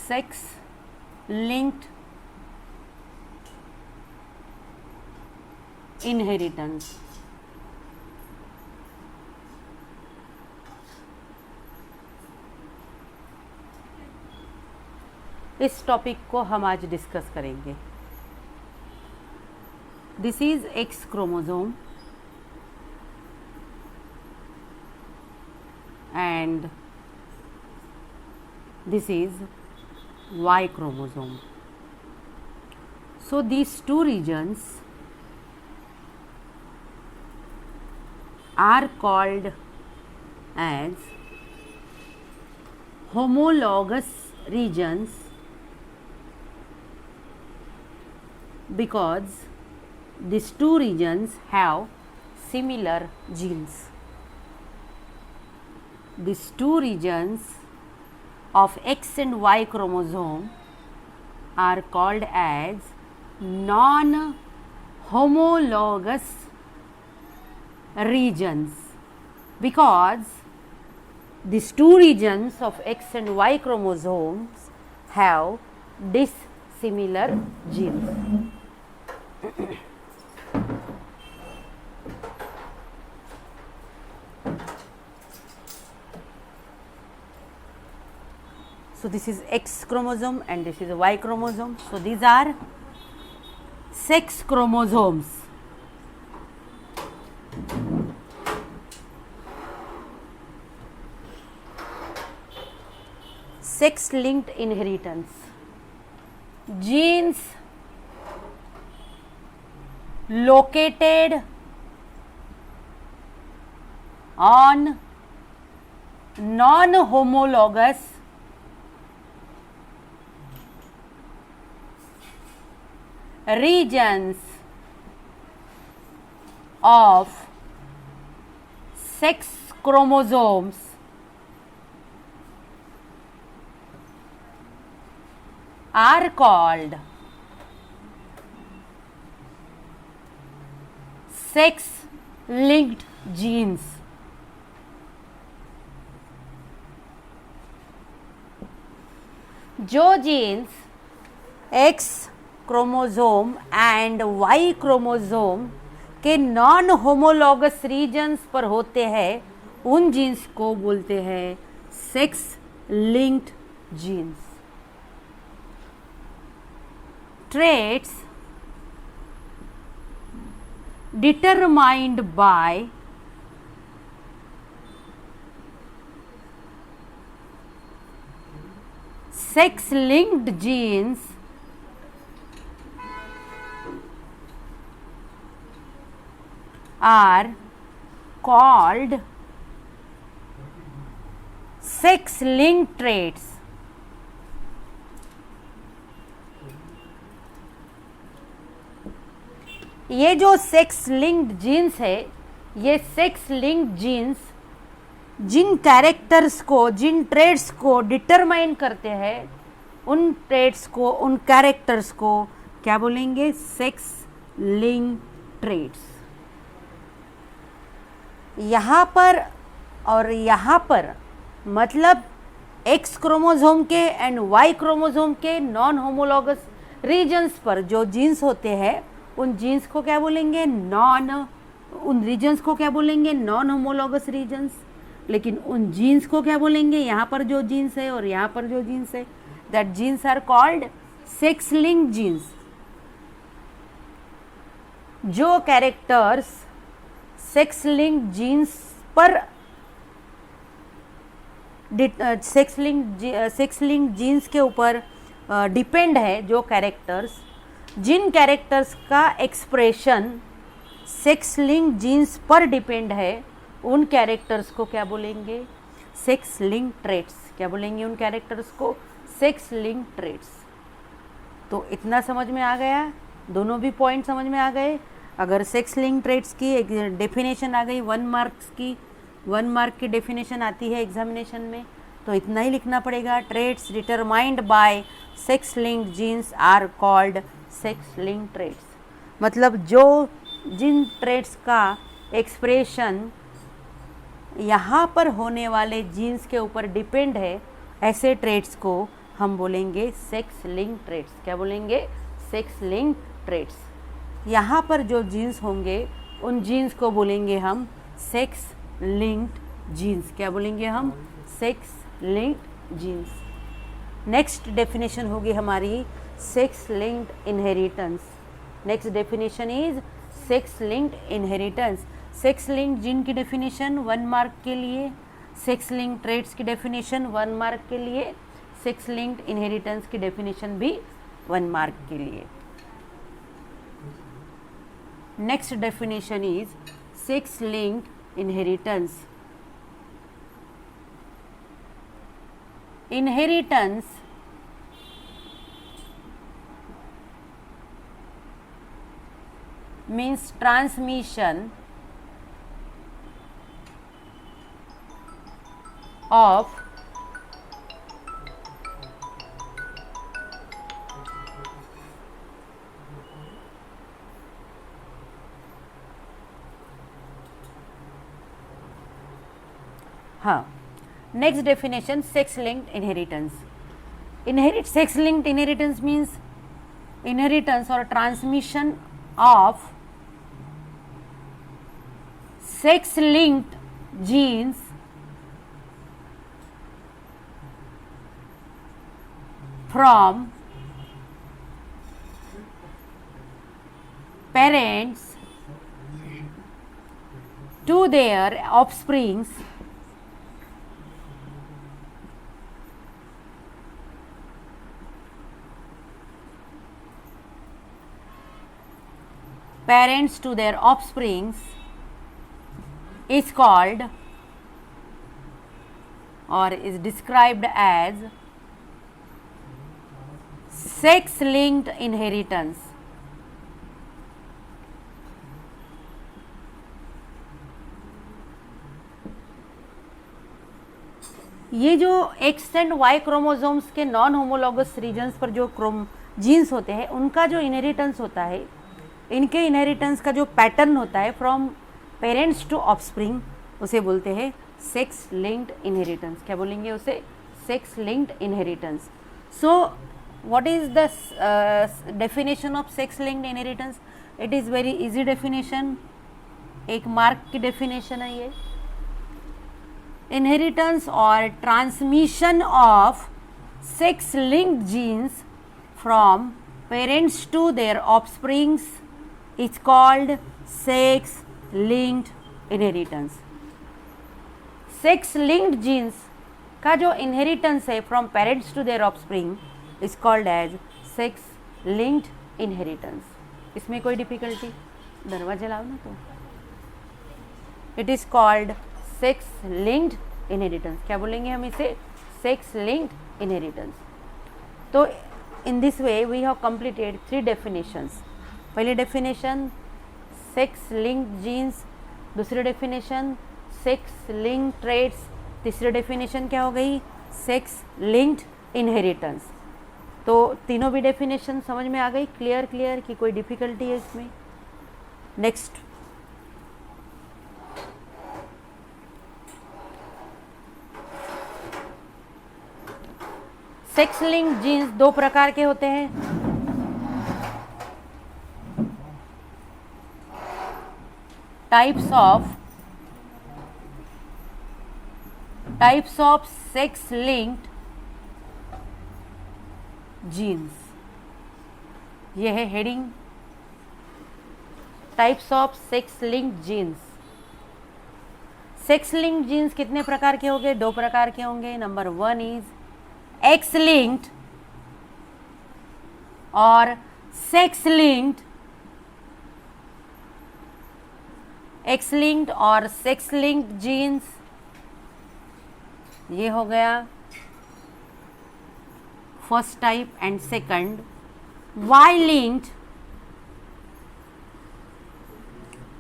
Sex linked inheritance. इस topic को हम आज डिस्कस करेंगे। This is x chromosome and this is Y chromosome. So these two regions are called as homologous regions because these two regions have similar genes. These two regions of X and Y chromosome are called as non-homologous regions because these two regions of X and Y chromosomes have dissimilar genes. So this is X chromosome and this is Y chromosome. So these are sex chromosomes. Sex linked inheritance. Genes located on non-homologous regions of sex chromosomes are called sex linked genes. जो genes X chromosome and Y chromosome के non homologous regions पर होते हैं उन genes को बोलते हैं sex linked genes. Traits determined by sex linked genes are called sex linked traits. ये जो सेक्स लिंक्ड जीन्स है, ये सेक्स लिंक्ड जीन्स जिन कैरेक्टर्स को, जिन ट्रेड्स को डिटरमाइन करते हैं, उन ट्रेड्स को, उन कैरेक्टर्स को क्या बोलेंगे? Sex linked traits. यहाँ पर और यहाँ पर मतलब एक्स क्रोमोसोम के एंड वाई क्रोमोसोम के नॉन होमोलॉगस रीजन्स पर जो जीन्स होते हैं उन जीन्स को क्या बोलेंगे? उन रीजन्स को क्या बोलेंगे? Non homologous regions. लेकिन उन जीन्स को क्या बोलेंगे? यहाँ पर जो जीन्स है और यहाँ पर जो जीन्स है, that genes are called sex linked genes. जो कैरेक्टर्स सेक्स लिंक्ड जीन्स पर सेक्स लिंक्ड जीन्स के ऊपर डिपेंड है, जो कैरेक्टर्स, जिन कैरेक्टर्स का एक्सप्रेशन सेक्स लिंक्ड जीन्स पर डिपेंड है, उन कैरेक्टर्स को क्या बोलेंगे? Sex linked traits. क्या बोलेंगे उन कैरेक्टर्स को? Sex linked traits. तो इतना समझ में आ गया? दोनों भी पॉइंट समझ में आ गए? अगर सेक्स लिंक्ड ट्रेट्स की एक डेफिनेशन आ गई, 1 मार्क की डेफिनेशन आती है एग्जामिनेशन में, तो इतना ही लिखना पड़ेगा। Traits determined by sex linked genes are called sex linked traits. मतलब जो जिन ट्रेट्स का एक्सप्रेशन यहाँ पर होने वाले जीन्स के ऊपर डिपेंड है, ऐसे ट्रेट्स को हम बोलेंगे सेक्स लिंक ट्रेट्स। क्या बोलेंगे? Sex link traits. यहाँ पर जो जीन्स होंगे उन जीन्स को बोलेंगे हम सेक्स लिंक्ड जीन्स। क्या बोलेंगे हम? Sex linked jeans. Next definition होगी हमारी sex linked inheritance. Next definition is sex linked inheritance. Sex linked gene की डेफिनेशन 1 मार्क के लिए, सेक्स लिंक्ड ट्रेट्स की डेफिनेशन 1 मार्क के लिए, सेक्स लिंक्ड इनहेरिटेंस की डेफिनेशन भी 1 मार्क के लिए। Next definition is sex linked inheritance. Inheritance means transmission of हाँ। Next definition, sex linked inheritance. Sex linked inheritance means inheritance or transmission of sex linked genes from parents to their offsprings to their offsprings is called or is described as sex linked inheritance. ये जो x and Y chromosomes के non homologous regions पर जो jeans होते हैं उनका जो inheritance होता है, इनके इनहेरिटेंस का जो पैटर्न होता है फ्रॉम पेरेंट्स टू ऑफस्प्रिंग, उसे बोलते हैं सेक्स लिंक्ड इनहेरिटेंस। क्या बोलेंगे उसे? Sex linked inheritance. So what is the definition of sex linked inheritance? It is very easy definition, 1 mark की डेफिनेशन है ये। इनहेरिटेंस और transmission of sex linked genes from parents to their offsprings is called sex linked inheritance. Sex linked genes का जो inheritance है from parents to their offspring is called as sex linked inheritance. इसमें कोई difficulty? दरवाजा लाओ ना तो। It is called sex linked inheritance. क्या बोलेंगे हम इसे? Sex linked inheritance. तो in this way we have completed 3 definitions. पहली डेफिनेशन सेक्स लिंक्ड जीन्स, दूसरी डेफिनेशन सेक्स लिंक्ड ट्रेट्स, तीसरी डेफिनेशन क्या हो गई? Sex linked inheritance. तो तीनों भी डेफिनेशन समझ में आ गई? क्लियर कि कोई डिफिकल्टी है इसमें? नेक्स्ट, सेक्स लिंक्ड जीन्स 2 प्रकार के होते हैं। Types of sex linked genes, ये है heading. Types of sex linked genes. Sex linked genes कितने प्रकार के होंगे? 2 प्रकार के होंगे। नंबर 1 इज एक्स लिंक्ड और सेक्स लिंक्ड। एक्स लिंक्ड और सेक्स लिंक्ड जीन्स, ये हो गया first type. And second Y linked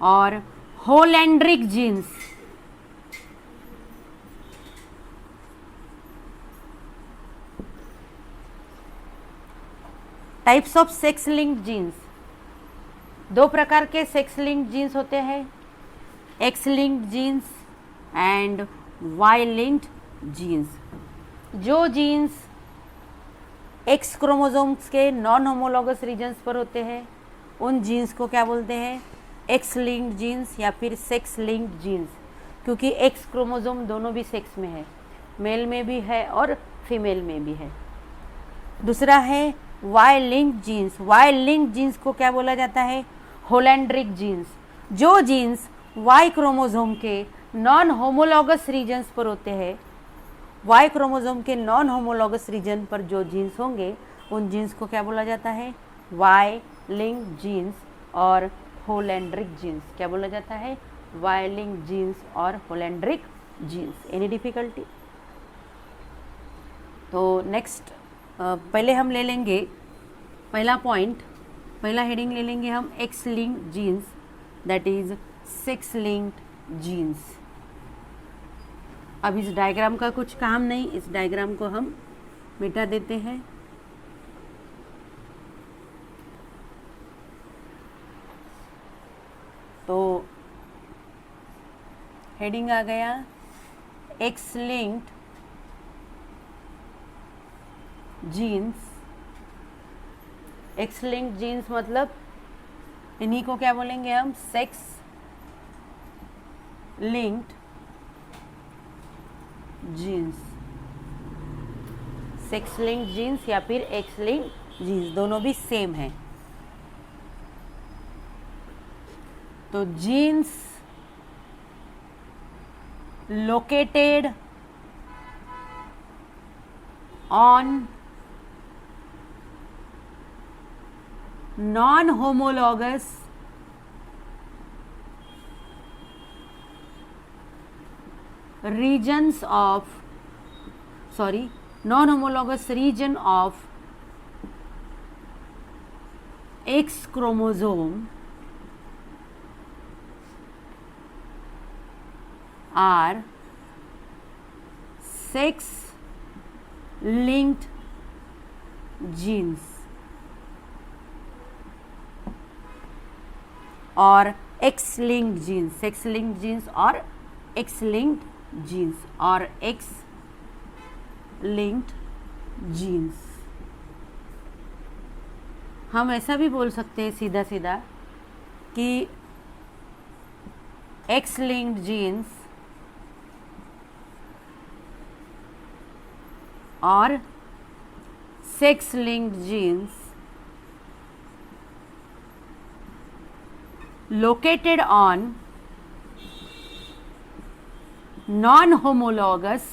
और holandric genes. Types of sex linked genes, 2 प्रकार के सेक्स लिंक्ड जीन्स होते हैं, X linked jeans and Y linked genes. जो जीन्स एक्स क्रोमोसोम्स के नॉन होमोलॉगस रीजन्स पर होते हैं, उन जीन्स को क्या बोलते हैं? एक्स लिंक्ड जीन्स या फिर सेक्स लिंक्ड जीन्स, क्योंकि एक्स क्रोमोसोम दोनों भी सेक्स में है, मेल में भी है और फीमेल में भी है। दूसरा है Y linked genes. Y linked genes को क्या बोला जाता है? Holandric genes. जो जीन्स वाई क्रोमोसोम के नॉन होमोलॉगस रीजन्स पर होते हैं, वाई क्रोमोसोम के नॉन होमोलॉगस रीजन पर जो जीन्स होंगे उन जीन्स को क्या बोला जाता है? वाई लिंक्ड जीन्स और होलैंड्रिक जीन्स। क्या बोला जाता है? वाई लिंक्ड जीन्स और होलैंड्रिक जीन्स। Any difficulty? तो नेक्स्ट पहले हम ले लेंगे पहला पॉइंट, पहला हेडिंग ले लेंगे हम x linked jeans, that is sex linked jeans. अब इस डायग्राम का कुछ काम नहीं, इस डायग्राम को हम मिटा देते हैं। तो हेडिंग आ गया x linked jeans. X linked jeans मतलब इन्हीं को क्या बोलेंगे हम? Sex linked genes. Sex linked jeans या फिर एक्स लिंक्ड जीन्स, दोनों भी सेम है। तो genes located on non-homologous regions of non-homologous region of X chromosome are sex linked genes और x linked genes. Sex linked jeans और x linked jeans और x linked jeans. हम ऐसा भी बोल सकते हैं सीधा सीधा कि एक्स लिंक्ड जीन्स और sex linked jeans located on non-homologous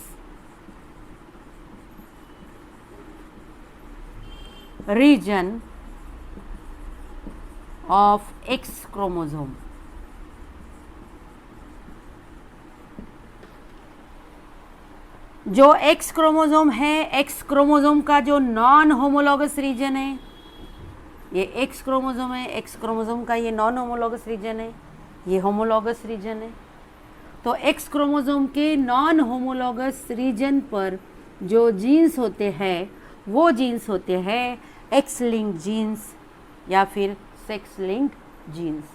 region of X chromosome। जो X क्रोमोसोम है, X क्रोमोसोम का जो नॉन होमोलॉगस रीजन है, ये एक्स क्रोमोसोम है, एक्स क्रोमोसोम का ये नॉन होमोलॉगस रीजन है, ये होमोलॉगस रीजन है। तो एक्स क्रोमोसोम के नॉन होमोलॉगस रीजन पर जो जीन्स होते हैं वो जीन्स होते हैं एक्स लिंक्ड जीन्स या फिर sex linked jeans.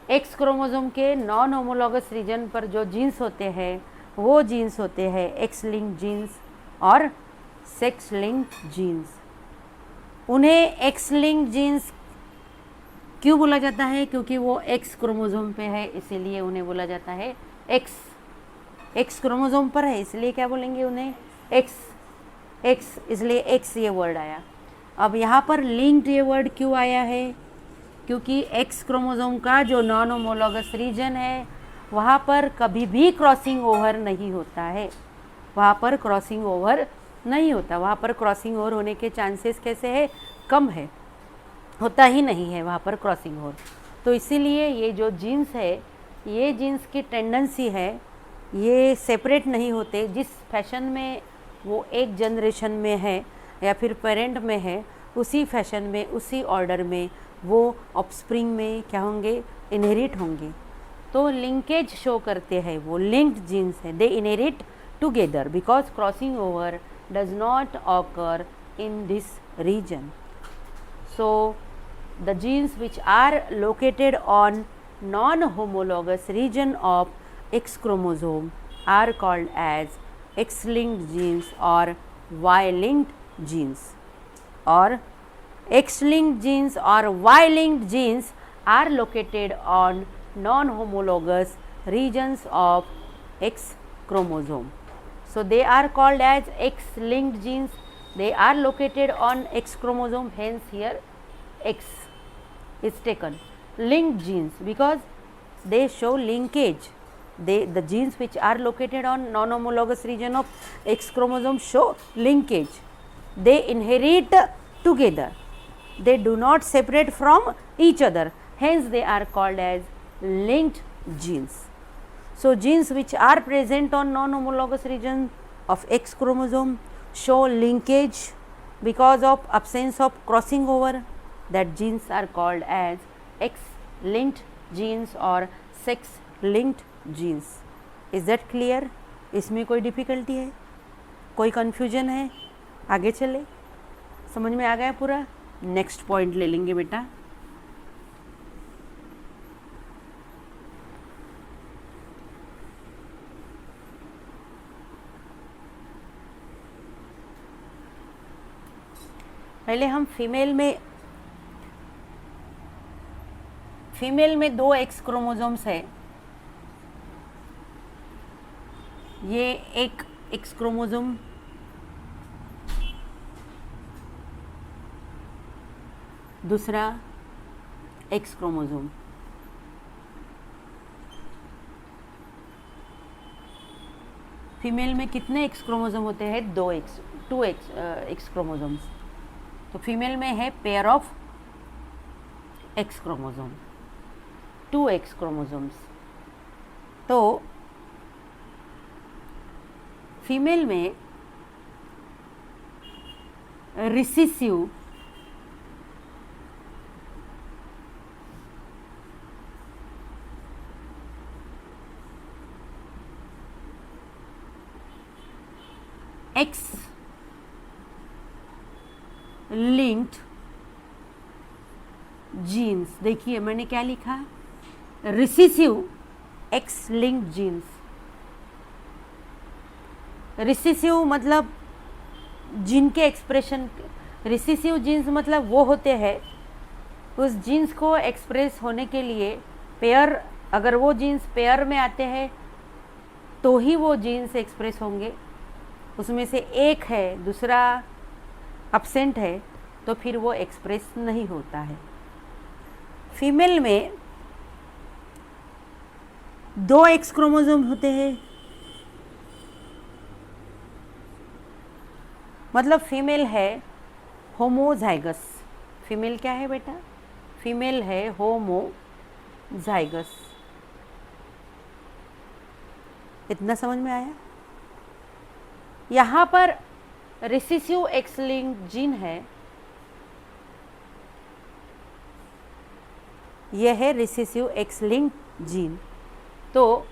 X chromosome के नॉन होमोलॉगस रीजन पर जो जीन्स होते हैं वो जीन्स होते हैं एक्स लिंक्ड जीन्स और सेक्स लिंक्ड जीन्स। उन्हें एक्स लिंक्ड जीन्स क्यों बोला जाता है? क्योंकि वो एक्स क्रोमोसोम पे है, इसीलिए उन्हें बोला जाता है एक्स क्रोमोसोम पर है, इसलिए क्या बोलेंगे उन्हें? एक्स, इसलिए एक्स ये वर्ड आया। अब यहाँ पर लिंक्ड ये वर्ड क्यों आया है? क्योंकि एक्स क्रोमोसोम का जो नॉन होमोलॉगस रीजन है वहाँ पर कभी भी क्रॉसिंग ओवर नहीं होता है, वहाँ पर क्रॉसिंग ओवर नहीं होता, वहाँ पर क्रॉसिंग ओवर होने के चांसेस कैसे है? कम है, होता ही नहीं है वहाँ पर क्रॉसिंग ओवर। तो इसीलिए ये जो जीन्स है, ये जीन्स की टेंडेंसी है, ये सेपरेट नहीं होते। जिस फैशन में वो एक जनरेशन में है या फिर पेरेंट में है, उसी फैशन में, उसी ऑर्डर में वो ऑफस्प्रिंग में क्या होंगे? इनहेरिट होंगे। तो लिंकेज शो करते हैं, वो लिंक्ड जीन्स है, they inherit together because crossing over does not occur in this region. So the genes which are located on non-homologous region of X chromosome are called as X-linked genes or Y-linked genes, or X-linked genes or Y-linked genes are located on non-homologous regions of X chromosome. So they are called as X-linked genes. They are located on X chromosome, hence here X is taken. Linked genes, because they show linkage. The genes which are located on non-homologous region of X chromosome show linkage. They inherit together. They do not separate from each other. Hence they are called as linked genes. So genes which are present on non-homologous region of X chromosome show linkage because of absence of crossing over. That genes are called as X-linked genes or sex-linked genes. Is that clear? इसमें कोई difficulty है, कोई confusion है? आगे चले, समझ में आ गया पूरा? नेक्स्ट पॉइंट ले लेंगे बेटा. पहले हम फीमेल में 2 एक्स क्रोमोसोम्स है. ये एक एक्स क्रोमोसोम, दूसरा एक्स क्रोमोसोम. फीमेल में कितने एक्स क्रोमोसोम होते हैं? 2 एक्स क्रोमोसोम्स. तो फीमेल में है pair of X chromosome, 2 X chromosomes. तो फीमेल में रिसेसिव एक्स लिंक्ड जीन्स. देखिए मैंने क्या लिखा, recessive X linked jeans. Recessive मतलब जिनके एक्सप्रेशन, रिसेसिव जीन्स मतलब वो होते हैं उस जीन्स को एक्सप्रेस होने के लिए पेयर, अगर वो जीन्स पेयर में आते हैं तो ही वो जीन्स एक्सप्रेस होंगे. उसमें से एक है, दूसरा अब्सेंट है, तो फिर वो एक्सप्रेस नहीं होता है. फीमेल में 2 एक्स क्रोमोसोम होते हैं, मतलब फीमेल है होमोजाइगस. फीमेल क्या है बेटा? फीमेल है होमोजाइगस. इतना समझ में आया? यहाँ पर रिसेसिव एक्स लिंक्ड जीन है, यह है रिसेसिव एक्स लिंक्ड जीन. तो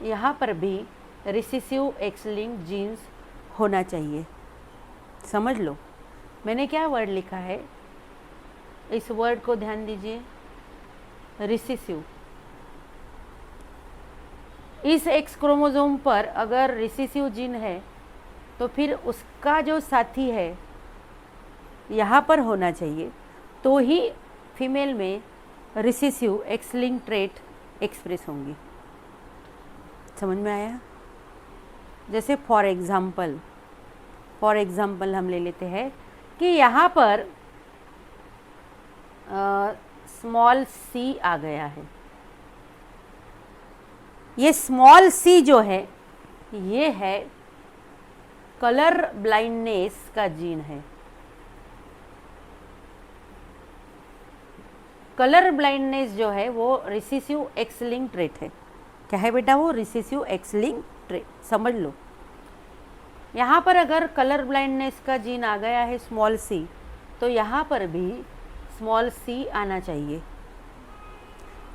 यहाँ पर भी रिसेसिव एक्स लिंक्ड जीन्स होना चाहिए. समझ लो मैंने क्या वर्ड लिखा है, इस वर्ड को ध्यान दीजिए, रिसेसिव. इस एक्स क्रोमोसोम पर अगर रिसेसिव जीन है तो फिर उसका जो साथी है यहाँ पर होना चाहिए, तो ही फीमेल में recessive X linked trait express होंगी. समझ में आया? जैसे फॉर एग्ज़ाम्पल हम ले लेते हैं कि यहाँ पर स्मॉल सी आ गया है. ये स्मॉल सी जो है ये है कलर ब्लाइंडनेस का जीन है. कलर ब्लाइंडनेस जो है वो रिसेसिव एक्स लिंक्ड ट्रेट है. क्या है बेटा? वो रिसेसिव एक्स लिंक्ड ट्रेट. समझ लो यहाँ पर अगर कलर ब्लाइंडनेस का जीन आ गया है स्मॉल सी, तो यहाँ पर भी स्मॉल सी आना चाहिए,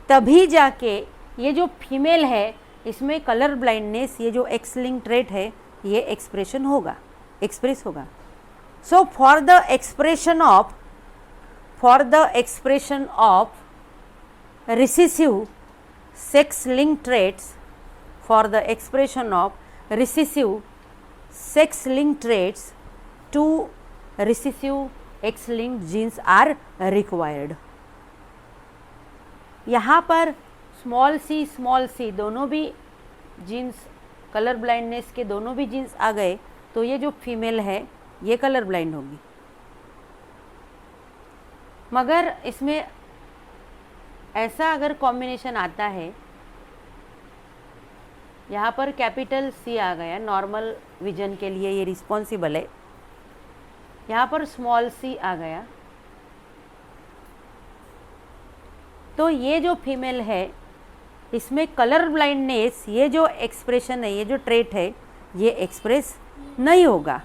तभी जाके ये जो फीमेल है इसमें कलर ब्लाइंडनेस, ये जो एक्स लिंक्ड ट्रेट है ये एक्सप्रेस होगा. So for the expression of recessive sex linked traits, for the expression of recessive sex linked traits, two recessive X linked genes are required. यहाँ पर small C दोनों भी jeans, colour blindness के दोनों भी जीन्स आ गए, तो ये जो फीमेल है ये कलर ब्लाइंड होगी। मगर इसमें ऐसा अगर कॉम्बिनेशन आता है, यहाँ पर कैपिटल सी आ गया, नॉर्मल विजन के लिए ये रिस्पॉन्सिबल है, यहाँ पर स्मॉल सी आ गया, तो ये जो फीमेल है इसमें कलर ब्लाइंडनेस, ये जो एक्सप्रेशन है, ये जो ट्रेट है, ये एक्सप्रेस नहीं होगा,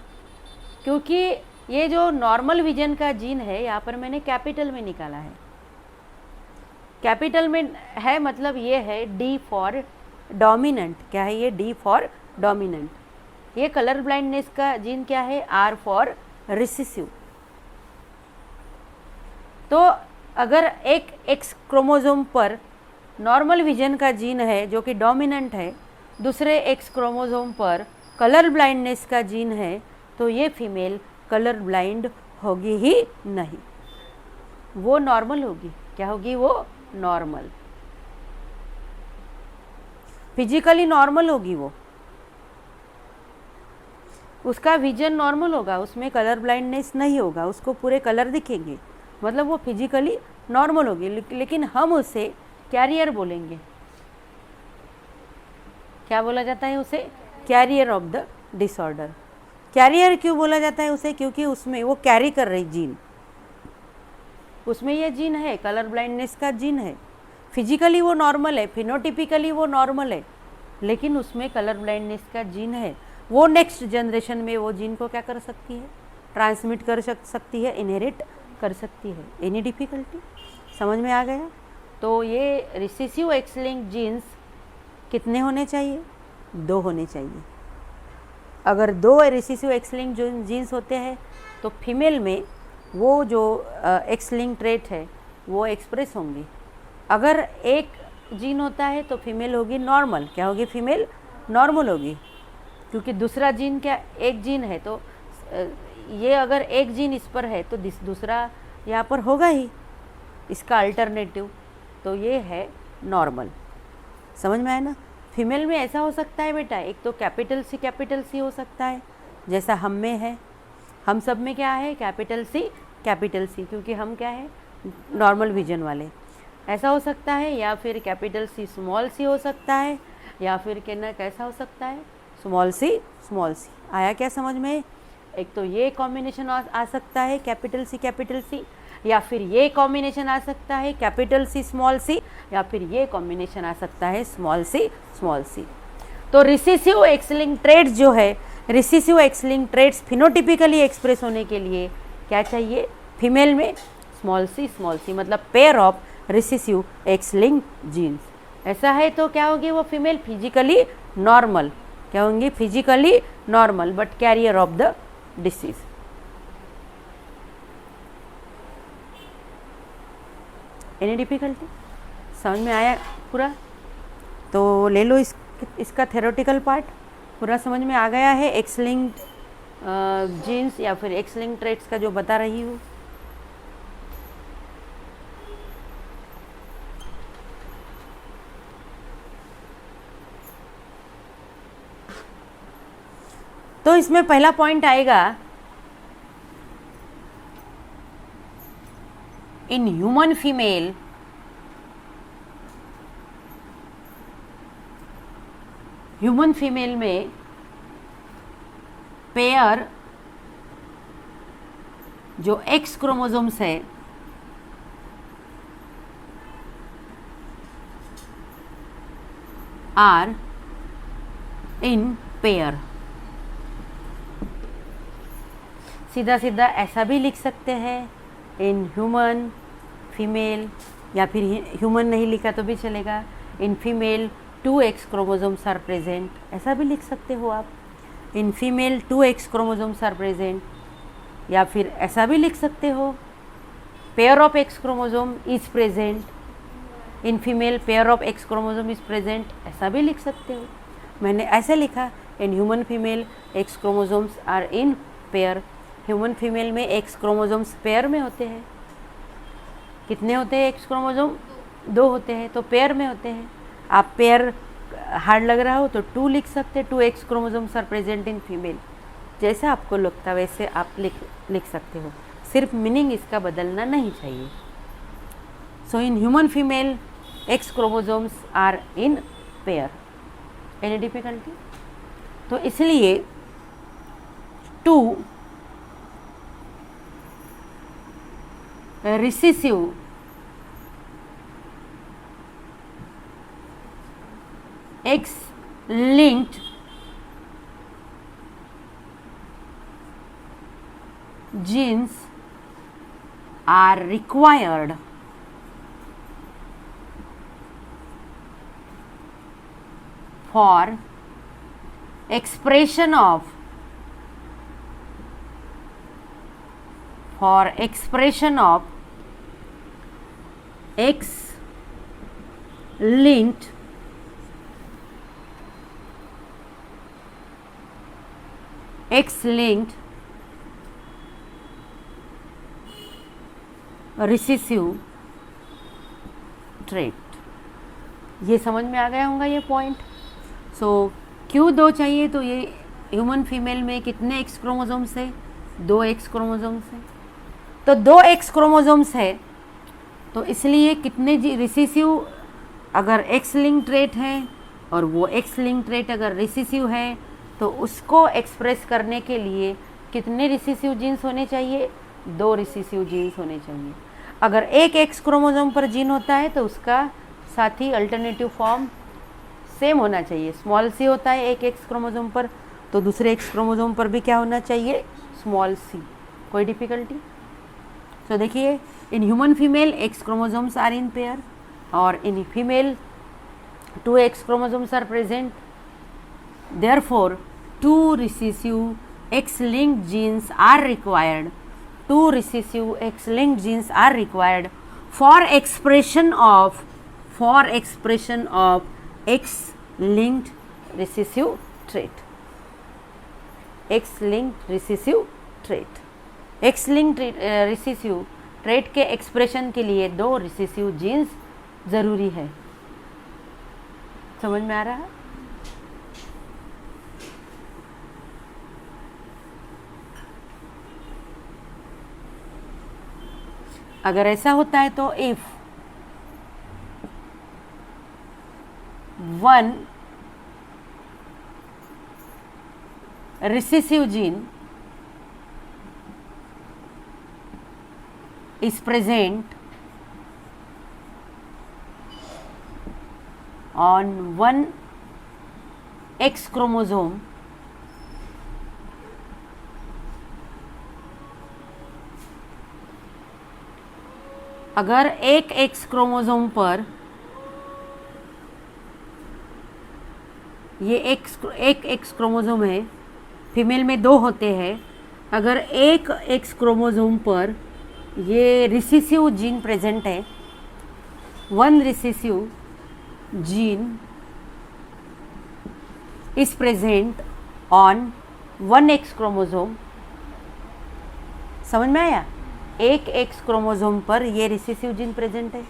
क्योंकि ये जो नॉर्मल विजन का जीन है यहाँ पर मैंने कैपिटल में निकाला है। कैपिटल में है मतलब ये है डी फॉर डोमिनेंट। क्या है ये? D for dominant. ये कलर ब्लाइंडनेस का जीन क्या है? R for recessive. तो अगर एक एक्स क्रोमोसोम पर नॉर्मल विजन का जीन है जो कि डोमिनेंट है, दूसरे एक्स क्रोमोसोम पर कलर ब्लाइंडनेस का जीन है, तो ये फीमेल कलर ब्लाइंड होगी ही नहीं, वो नॉर्मल होगी। क्या होगी? वो नॉर्मल, फिजिकली नॉर्मल होगी, वो उसका विजन नॉर्मल होगा, उसमें कलर ब्लाइंडनेस नहीं होगा, उसको पूरे कलर दिखेंगे, मतलब वो फिजिकली नॉर्मल होगी। लेकिन हम उसे कैरियर बोलेंगे। क्या बोला जाता है उसे? Carrier of the disorder. Carrier क्यों बोला जाता है उसे? क्योंकि उसमें वो कैरी कर रही जीन, उसमें ये जीन है, कलर ब्लाइंडनेस का जीन है, फिजिकली वो नॉर्मल है, फिनोटिपिकली वो नॉर्मल है, लेकिन उसमें कलर ब्लाइंडनेस का जीन है। वो नेक्स्ट जनरेशन में वो जीन को क्या कर सकती है? ट्रांसमिट कर सकती है, इनहेरिट कर सकती है। Any difficulty? समझ में आ गया? तो ये रिसेसिव एक्स लिंक्ड जीन्स कितने होने चाहिए? 2 होने चाहिए। अगर 2 रिसेसिव एक्स लिंक्ड जीन्स होते हैं तो फीमेल में वो जो एक्स लिंक ट्रेट है वो एक्सप्रेस होंगी। अगर एक जीन होता है तो फीमेल होगी नॉर्मल। क्या होगी? फीमेल नॉर्मल होगी, क्योंकि दूसरा जीन क्या, एक जीन है तो ये अगर एक जीन इस पर है तो दूसरा यहाँ पर होगा ही, इसका अल्टरनेटिव, तो ये है नॉर्मल। समझ में आया ना? फीमेल में ऐसा हो सकता है बेटा, एक तो कैपिटल सी हो सकता है, जैसा हम में है, हम सब में क्या है? कैपिटल सी, क्योंकि हम क्या है? नॉर्मल विजन वाले। ऐसा हो सकता है, या फिर कैपिटल सी स्मॉल सी हो सकता है, या फिर कहना कैसा हो सकता है? Small C. आया क्या समझ में? एक तो ये कॉम्बिनेशन आ सकता है कैपिटल सी, या फिर ये कॉम्बिनेशन आ सकता है कैपिटल सी स्मॉल सी, या फिर ये कॉम्बिनेशन आ सकता है स्मॉल सी। तो रिसेसिव एक्स लिंक्ड ट्रेट्स जो है, recessive X linked traits phenotypically express होने के लिए क्या चाहिए? फीमेल में स्मॉल सी, मतलब pair of recessive X linked jeans. ऐसा है तो क्या होगी वो फीमेल? Physically normal. क्या होंगी? Physically normal but career of the disease. Any difficulty? समझ में आया पूरा? तो ले लो इसका थ्योरेटिकल पार्ट पूरा समझ में आ गया है। एक्स लिंक्ड जीन्स या फिर एक्स लिंक्ड ट्रेट्स का जो बता रही हूँ। तो इसमें पहला पॉइंट आएगा, इन ह्यूमन फीमेल में पेयर जो एक्स क्रोमोसोम्स है आर इन पेयर। सीधा सीधा ऐसा भी लिख सकते हैं, इन ह्यूमन फीमेल, या फिर ह्यूमन नहीं लिखा तो भी चलेगा, in female 2 X chromosomes are present, ऐसा भी लिख सकते हो आप, in female 2 X chromosomes are present, या फिर ऐसा भी लिख सकते हो, pair of X chromosome is present, in female pair of X chromosome is present, ऐसा भी लिख सकते हो। मैंने ऐसे लिखा, in human female X chromosomes are in pair, human female में एक्स क्रोमोसोम्स पेयर में होते हैं। कितने होते हैं एक्स क्रोमोसोम? 2 होते हैं, तो पेयर में होते हैं। आप पेयर हार्ड लग रहा हो तो 2 लिख सकते हैं, 2 X chromosomes are present in female. जैसा आपको लगता है वैसे आप लिख सकते हो, सिर्फ मीनिंग इसका बदलना नहीं चाहिए। So in human female X chromosomes are in pair. Any difficulty? तो इसलिए 2 recessive X linked genes are required for expression of X linked recessive trait. ये समझ में आ गया होगा ये पॉइंट। सो क्यों 2 चाहिए? तो ये ह्यूमन फीमेल में कितने एक्स क्रोमोसोम्स है? 2 एक्स क्रोमोसोम्स है। तो 2 एक्स क्रोमोसोम्स है तो इसलिए कितने रिसेसिव, अगर एक्स लिंक ट्रेट है और वो एक्स लिंक ट्रेट अगर रिसेसिव है तो उसको एक्सप्रेस करने के लिए कितने रिसेसिव जीन्स होने चाहिए? 2 रिसेसिव जीन्स होने चाहिए। अगर एक एक्स क्रोमोसोम पर जीन होता है तो उसका साथ ही अल्टरनेटिव फॉर्म सेम होना चाहिए। स्मॉल सी होता है एक एक्स क्रोमोसोम पर, तो दूसरे एक्स क्रोमोसोम पर भी क्या होना चाहिए? Small C. कोई डिफिकल्टी? तो देखिए, in human female X chromosomes are in pair और in female 2 X chromosomes are present. Therefore, 2 recessive X-linked genes are required. 2 recessive X-linked genes are required for expression of X-linked recessive trait. X-linked recessive trait. X-linked recessive trait के expression के लिए 2 recessive genes जरूरी है। समझ में आ रहा है? अगर ऐसा होता है तो if 1 recessive gene is present on 1 X chromosome, अगर एक एक्स क्रोमोसोम पर ये एक एक्स क्रोमोसोम है, फीमेल में 2 होते हैं, अगर एक एक्स क्रोमोसोम पर ये रिसेसिव जीन प्रेजेंट है, 1 recessive gene is present on 1 x chromosome. समझ में आया? एक एक्स क्रोमोसोम पर ये रिसेसिव जीन प्रेजेंट है।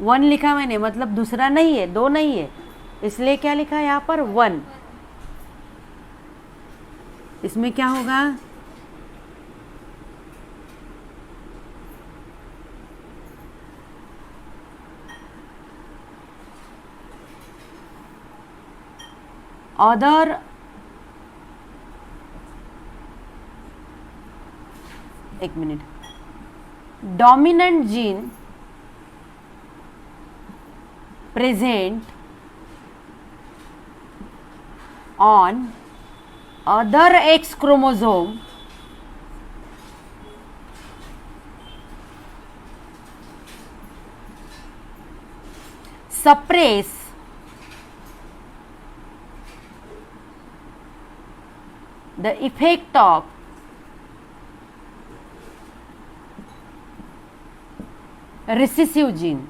1 लिखा मैंने, मतलब दूसरा नहीं है, 2 नहीं है, इसलिए क्या लिखा है यहाँ पर? 1। इसमें क्या होगा? अदर, एक minute, dominant gene present on other x chromosome suppress the effect of recessive gene.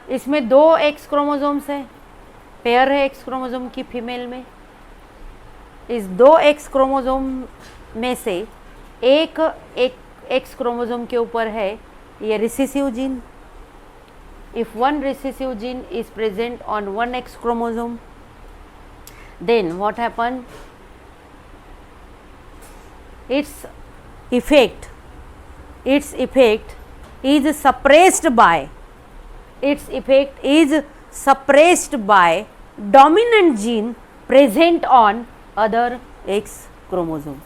इसमें 2 एक्स क्रोमोसोम्स है, पेयर है एक्स क्रोमोसोम की फीमेल में। इस 2 एक्स क्रोमोसोम में से एक एक्स क्रोमोसोम के ऊपर है ये recessive gene. If one recessive gene is present on one x chromosome, then what happen, its effect is suppressed by dominant gene present on other X chromosome।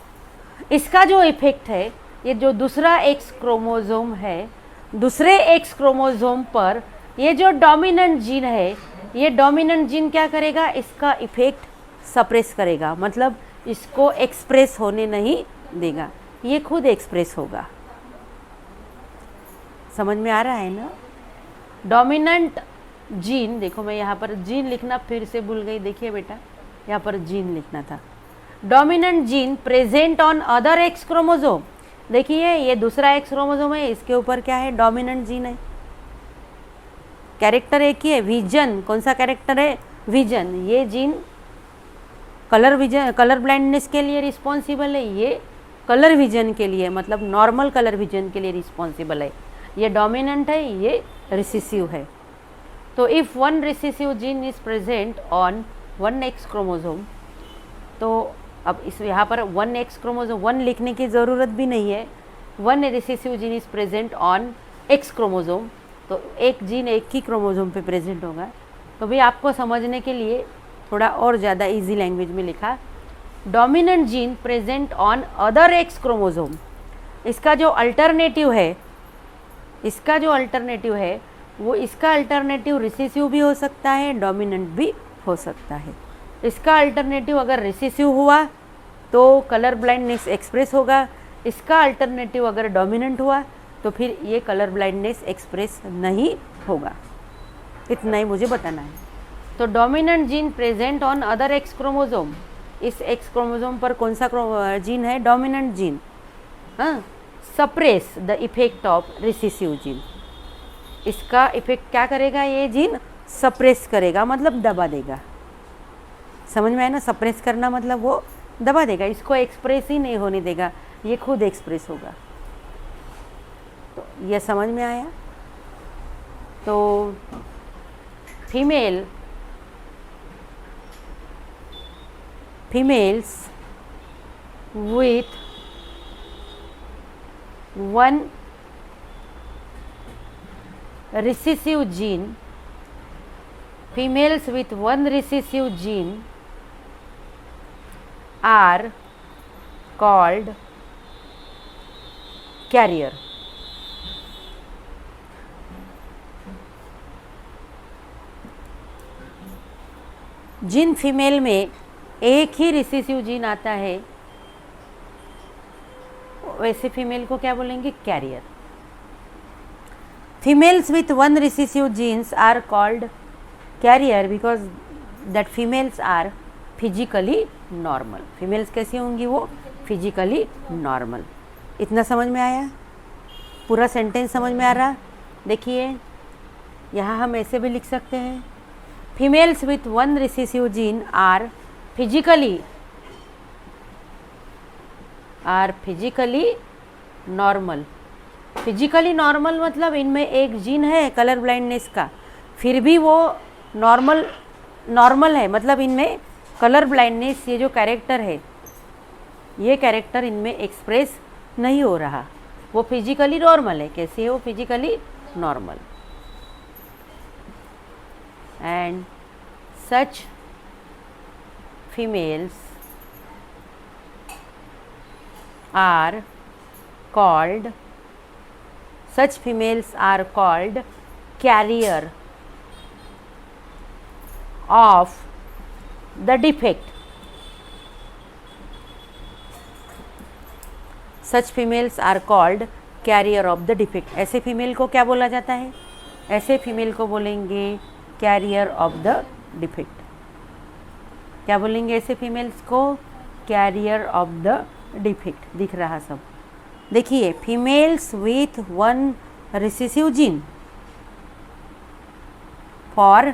इसका जो effect है, ये जो दूसरा एक्स क्रोमोसोम है, दूसरे एक्स क्रोमोसोम पर ये जो डोमिनेंट जीन है, ये डोमिनेंट जीन क्या करेगा, इसका इफेक्ट सप्रेस करेगा, मतलब इसको एक्सप्रेस होने नहीं देगा, ये खुद एक्सप्रेस होगा। समझ में आ रहा है ना? डोमिनेंट जीन, देखो मैं यहाँ पर जीन लिखना फिर से भूल गई, देखिए बेटा यहाँ पर जीन लिखना था। Dominant gene present on other x chromosome, देखिए ये दूसरा एक्स क्रोमोसोम है, इसके ऊपर क्या है, डोमिनेंट जीन है। कैरेक्टर एक ही है, विजन। कौन सा कैरेक्टर है, विजन। ये जीन कलर ब्लाइंडनेस के लिए रिस्पॉन्सिबल है, ये कलर विजन के लिए, मतलब नॉर्मल कलर विजन के लिए रिस्पॉन्सिबल है। ये डोमिनेंट है, ये रिसेसिव है। तो if one recessive gene is present on one x chromosome, तो अब इस यहाँ पर वन एक्स क्रोमोसोम, वन लिखने की ज़रूरत भी नहीं है। One recessive gene is present on x chromosome, तो एक जीन एक ही क्रोमोसोम पे प्रेजेंट होगा। तो भाई आपको समझने के लिए थोड़ा और ज़्यादा इजी लैंग्वेज में लिखा, dominant gene present on other x chromosome. इसका जो अल्टरनेटिव है, वो इसका अल्टरनेटिव रिसेसिव भी हो सकता है, डोमिनेंट भी हो सकता है। इसका अल्टरनेटिव अगर रिसेसिव हुआ तो कलर ब्लाइंडनेस एक्सप्रेस होगा, इसका अल्टरनेटिव अगर डोमिनेंट हुआ तो फिर ये कलर ब्लाइंडनेस एक्सप्रेस नहीं होगा। इतना ही मुझे बताना है। तो dominant gene present on other x chromosome, इस एक्स क्रोमोसोम पर कौन सा जीन है, डोमिनेंट जीन, हाँ, suppress the effect of recessive gene. इसका इफेक्ट क्या करेगा, ये जीन सप्रेस करेगा, मतलब दबा देगा। समझ में आया ना? सप्रेस करना मतलब वो दबा देगा, इसको एक्सप्रेस ही नहीं होने देगा, ये खुद एक्सप्रेस होगा। तो ये समझ में आया? तो females with one recessive gene, are called carrier। जिन फीमेल में एक ही रिसेसिव जीन आता है, वैसे फीमेल को क्या बोलेंगे, carrier. Females with one recessive genes are called carrier because that females are physically normal. Females कैसी होंगी, वो फिजिकली नॉर्मल। इतना समझ में आया? पूरा सेंटेंस समझ में आ रहा? देखिए यहाँ हम ऐसे भी लिख सकते हैं, females with one recessive gene are physically normal. Physically normal मतलब इनमें एक जीन है कलर ब्लाइंडनेस का, फिर भी वो नॉर्मल है, मतलब इनमें कलर ब्लाइंडनेस ये जो कैरेक्टर है, ये कैरेक्टर इनमें एक्सप्रेस नहीं हो रहा, वो फिजिकली नॉर्मल है। कैसे है वो physically normal? And such females are called carrier of the defect। Such females are called carrier of the defect। ऐसे फीमेल को क्या बोला जाता है? ऐसे फीमेल को बोलेंगे कैरियर ऑफ द डिफेक्ट। क्या बोलेंगे ऐसे फीमेल्स को? Career of the defect. दिख रहा सब? देखिए, females with one recessive gene, for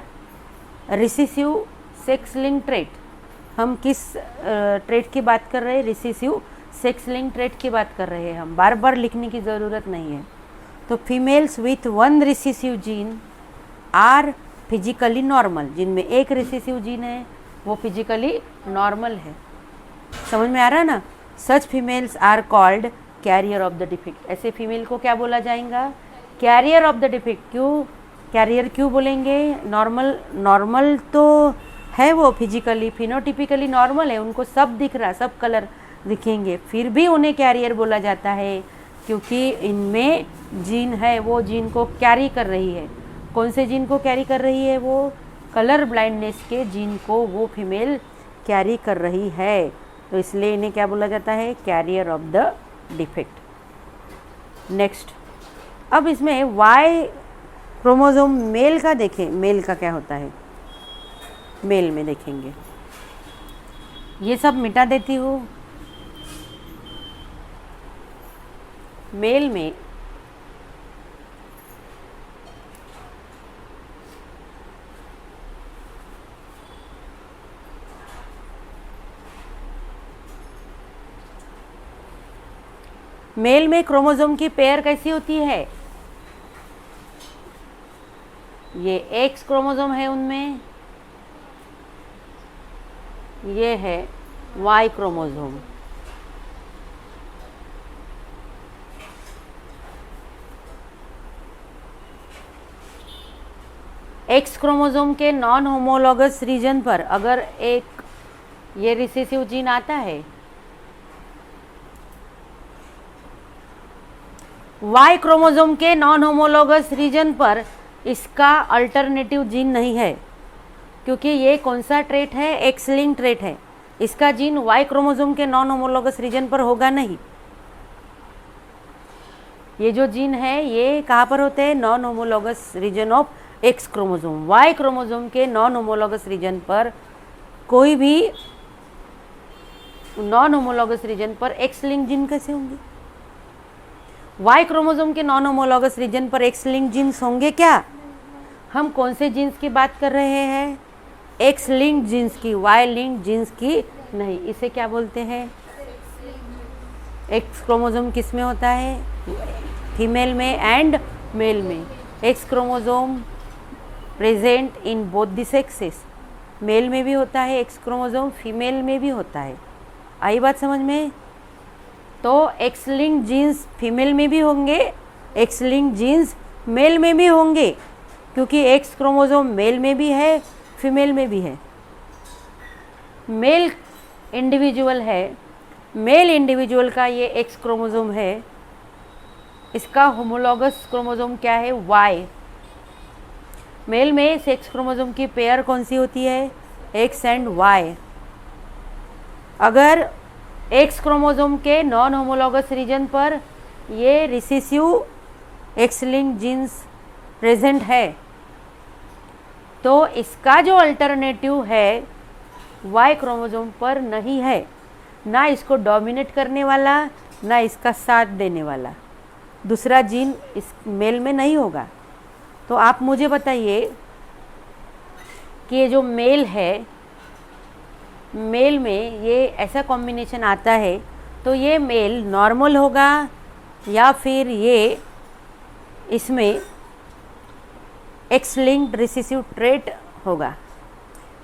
recessive sex link trait. हम किस ट्रेट की बात कर रहे हैं? रिसेसिव सेक्स लिंक ट्रेट की बात कर रहे हैं हम, बार बार लिखने की ज़रूरत नहीं है। तो females with one recessive gene are physically normal, जिनमें एक रिसेसिव जीन है वो फिजिकली नॉर्मल है। समझ में आ रहा है ना? Such females are called carrier of the defect. ऐसे फीमेल को क्या बोला जाएगा? Carrier of the defect. क्यों कैरियर क्यों बोलेंगे? नॉर्मल तो है वो, फिजिकली फिनोटिपिकली नॉर्मल है, उनको सब दिख रहा, सब कलर दिखेंगे, फिर भी उन्हें कैरियर बोला जाता है क्योंकि इनमें जीन है, वो जीन को कैरी कर रही है। कौन से जीन को कैरी कर रही है? वो कलर ब्लाइंडनेस के जीन को वो फीमेल कैरी कर रही है, तो इसलिए इन्हें क्या बोला जाता है? Career of the defect. Next, अब इसमें वाई क्रोमोसोम मेल का देखें, मेल का क्या होता है? मेल में देखेंगे, ये सब मिटा देती हूँ। मेल में क्रोमोसोम की पेयर कैसी होती है? ये एक्स क्रोमोसोम है, उनमें ये है वाई क्रोमोसोम। एक्स क्रोमोसोम के नॉन होमोलॉगस रीजन पर अगर एक ये रिसेसिव जीन आता है, वाई क्रोमोसोम के नॉन होमोलॉगस रीजन पर इसका अल्टरनेटिव जीन नहीं है, क्योंकि ये कौन सा ट्रेट है? एक्स लिंक ट्रेट है। इसका जीन वाई क्रोमोसोम के नॉन होमोलॉगस रीजन पर होगा नहीं। ये जो जीन है ये कहाँ पर होते हैं? Non homologous region of X chromosome. Y chromosome के नॉन होमोलॉगस रीजन पर कोई भी नॉन होमोलॉगस रीजन पर एक्स लिंक जीन कैसे होंगे? वाई क्रोमोसोम के नॉन होमोलॉगस रीजन पर एक्स लिंक जीन्स होंगे क्या? हम कौन से जीन्स की बात कर रहे हैं? एक्स लिंक जीन्स की, वाई लिंक जीन्स की नहीं। इसे क्या बोलते हैं? एक्स क्रोमोसोम किस में होता है? फीमेल में एंड मेल में। X chromosome present in both the sexes. Male में भी होता है एक्स क्रोमोसोम, फीमेल में भी होता है। आई बात समझ में? तो एक्स लिंक जीन्स फीमेल में भी होंगे, एक्स लिंक जीन्स मेल में भी होंगे, क्योंकि एक्स क्रोमोसोम मेल में भी है, फीमेल में भी है। मेल इंडिविजुअल है, मेल इंडिविजुअल का ये एक्स क्रोमोसोम है, इसका होमोलॉगस क्रोमोसोम क्या है? वाई। मेल में सेक्स क्रोमोसोम की पेयर कौन सी होती है? X and Y. अगर एक्स क्रोमोसोम के नॉन होमोलॉगस रीजन पर ये recessive X link genes present है, तो इसका जो अल्टरनेटिव है वाई क्रोमोसोम पर नहीं है, ना इसको डोमिनेट करने वाला, ना इसका साथ देने वाला दूसरा जीन इस मेल में नहीं होगा। तो आप मुझे बताइए कि ये जो मेल है, मेल में ये ऐसा कॉम्बिनेशन आता है, तो ये मेल नॉर्मल होगा या फिर ये इसमें एक्स लिंक्ड रिसेसिव ट्रेट होगा?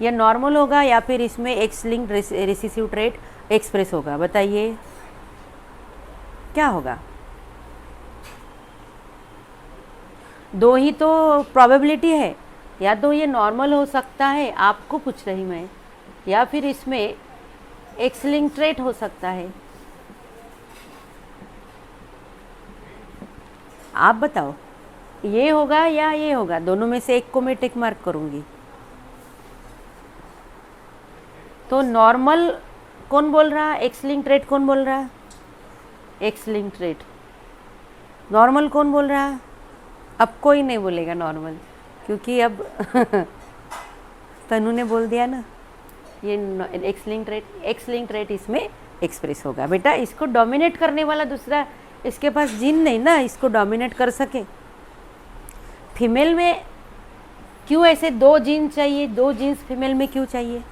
या नॉर्मल होगा या फिर इसमें x linked recessive trait express होगा? बताइए क्या होगा? दो ही तो प्रोबेबिलिटी है, या तो ये नॉर्मल हो सकता है, आपको पूछ रही मैं, या फिर इसमें एक्स लिंक ट्रेट हो सकता है। आप बताओ, ये होगा या ये होगा? दोनों में से एक को मैं टिक मार्क करूंगी। तो नॉर्मल कौन बोल रहा? एक्स लिंक ट्रेट कौन बोल रहा? X link trait. नॉर्मल कौन बोल रहा? अब कोई नहीं बोलेगा नॉर्मल, क्योंकि अब तनु ने बोल दिया ना, ये एक्स लिंक ट्रेट इसमें एक्सप्रेस होगा। बेटा इसको डोमिनेट करने वाला दूसरा इसके पास जीन नहीं ना, इसको डोमिनेट कर सके। फीमेल में क्यों ऐसे 2 जीन चाहिए, 2 जीन्स फीमेल में क्यों चाहिए?